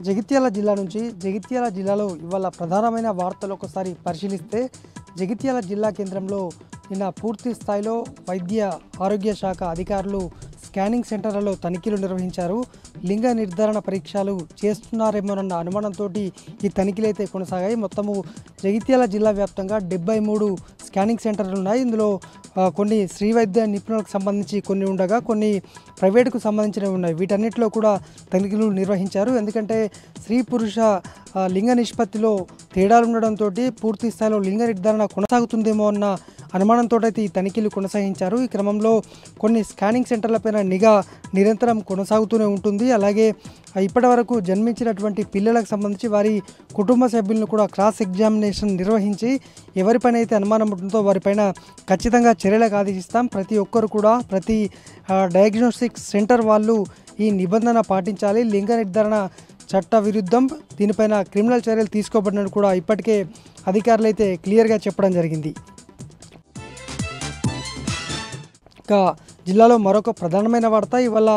జగిత్యాల జిల్లా నుంచి జగిత్యాల జిల్లాలో ఇవాళ ప్రధానమైన వార్తలు ఒకసారి పరిశీలిస్తే జగిత్యాల జిల్లా కేంద్రంలో నిన్న పూర్తి స్థాయిలో వైద్య ఆరోగ్య శాఖ అధికారులు స్కానింగ్ సెంటర్లలో తనిఖీలు నిర్వహించారు. లింగ నిర్ధారణ పరీక్షలు చేస్తున్నారేమోనన్న అనుమానంతో ఈ తనిఖీలు అయితే కొనసాగాయి. మొత్తము జగిత్యాల జిల్లా వ్యాప్తంగా 73 స్కానింగ్ సెంటర్లు ఉన్నాయి. ఇందులో కొన్ని శ్రీ వైద్య నిపుణులకు సంబంధించి కొన్ని ఉండగా కొన్ని ప్రైవేటుకు సంబంధించినవి ఉన్నాయి. వీటన్నిటిలో కూడా తనిఖీలు నిర్వహించారు. ఎందుకంటే స్త్రీ పురుష లింగ నిష్పత్తిలో తేడాలు ఉండడంతో పూర్తి స్థాయిలో లింగ నిర్ధారణ కొనసాగుతుందేమో అన్న అనుమానంతో అయితే ఈ తనిఖీలు కొనసాగించారు. ఈ క్రమంలో కొన్ని స్కానింగ్ సెంటర్లపైన నిఘా నిరంతరం కొనసాగుతూనే ఉంటుంది. అలాగే ఇప్పటి వరకు జన్మించినటువంటి పిల్లలకు సంబంధించి వారి కుటుంబ సభ్యులను కూడా క్రాస్ ఎగ్జామినేషన్ నిర్వహించి ఎవరిపైన అయితే అనుమానం ఉంటుందో వారిపైన ఖచ్చితంగా చర్యలకు ఆదేశిస్తాం. ప్రతి ఒక్కరు కూడా ప్రతి డయాగ్నోస్టిక్ సెంటర్ వాళ్ళు ఈ నిబంధన పాటించాలి. లింగ నిర్ధారణ చట్ట విరుద్ధం, దీనిపైన క్రిమినల్ చర్యలు తీసుకోబడినట్టు కూడా ఇప్పటికే అధికారులు అయితే క్లియర్గా చెప్పడం జరిగింది. ఇంకా జిల్లాలో మరొక ప్రధానమైన వార్త ఇవాళ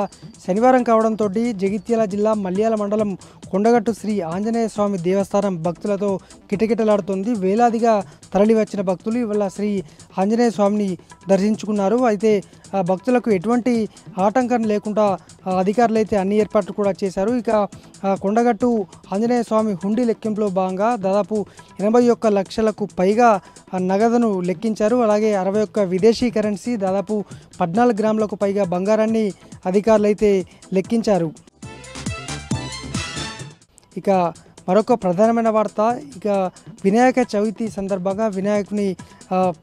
శనివారం కావడంతో జగిత్యాల జిల్లా మల్యాల మండలం కొండగట్టు శ్రీ ఆంజనేయ స్వామి దేవస్థానం భక్తులతో కిటకిటలాడుతుంది. వేలాదిగా తరలి వచ్చిన భక్తులు ఇవాళ శ్రీ ఆంజనేయ స్వామిని దర్శించుకున్నారు. అయితే భక్తులకు ఎటువంటి ఆటంకం లేకుండా అధికారులు అయితే అన్ని ఏర్పాట్లు కూడా చేశారు. ఇక కొండగట్టు ఆంజనేయ స్వామి హుండీ లెక్కింపులో భాగంగా దాదాపు 81 లక్షలకు పైగా నగదును లెక్కించారు. అలాగే 61 విదేశీ కరెన్సీ, దాదాపు 14 గ్రాములకు పైగా బంగారాన్ని అధికారులు అయితే లెక్కించారు. ఇక మరొక ప్రధానమైన వార్త, ఇక వినాయక చవితి సందర్భంగా వినాయకుని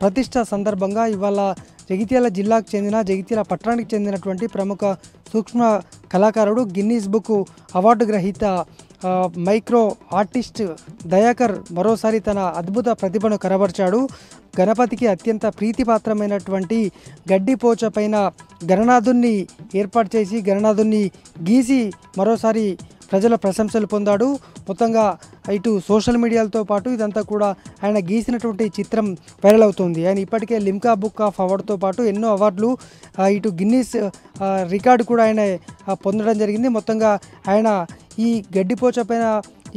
ప్రతిష్ట సందర్భంగా ఇవాళ జగిత్యాల జిల్లాకు చెందిన జగిత్యాల పట్టణానికి చెందినటువంటి ప్రముఖ సూక్ష్మ కళాకారుడు గిన్నీస్ బుక్ అవార్డు గ్రహీత మైక్రో ఆర్టిస్ట్ దయాకర్ మరోసారి తన అద్భుత ప్రతిభను కనబరిచాడు. గణపతికి అత్యంత ప్రీతిపాత్రమైనటువంటి గడ్డిపోచ పైన గణనాథుణ్ణి ఏర్పాటు చేసి గణనాథుణ్ణి గీసి మరోసారి ప్రజల ప్రశంసలు పొందాడు. మొత్తంగా ఇటు సోషల్ మీడియాలతో పాటు ఇదంతా కూడా ఆయన గీసినటువంటి చిత్రం వైరల్ అవుతుంది. ఆయన ఇప్పటికే లిమ్కా బుక్ ఆఫ్ అవార్డుతో పాటు ఎన్నో అవార్డులు, ఇటు గిన్నీస్ రికార్డు కూడా ఆయన పొందడం జరిగింది. మొత్తంగా ఆయన ఈ గడ్డిపోచ పైన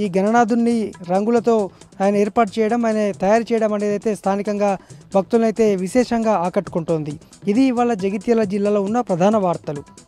ఈ గణనాథుని రంగులతో ఆయన ఏర్పాటు చేయడం, ఆయన తయారు చేయడం అనేది అయితే స్థానికంగా భక్తులనైతే విశేషంగా ఆకట్టుకుంటోంది. ఇది ఇవాళ జగిత్యాల జిల్లాలో ఉన్న ప్రధాన వార్తలు.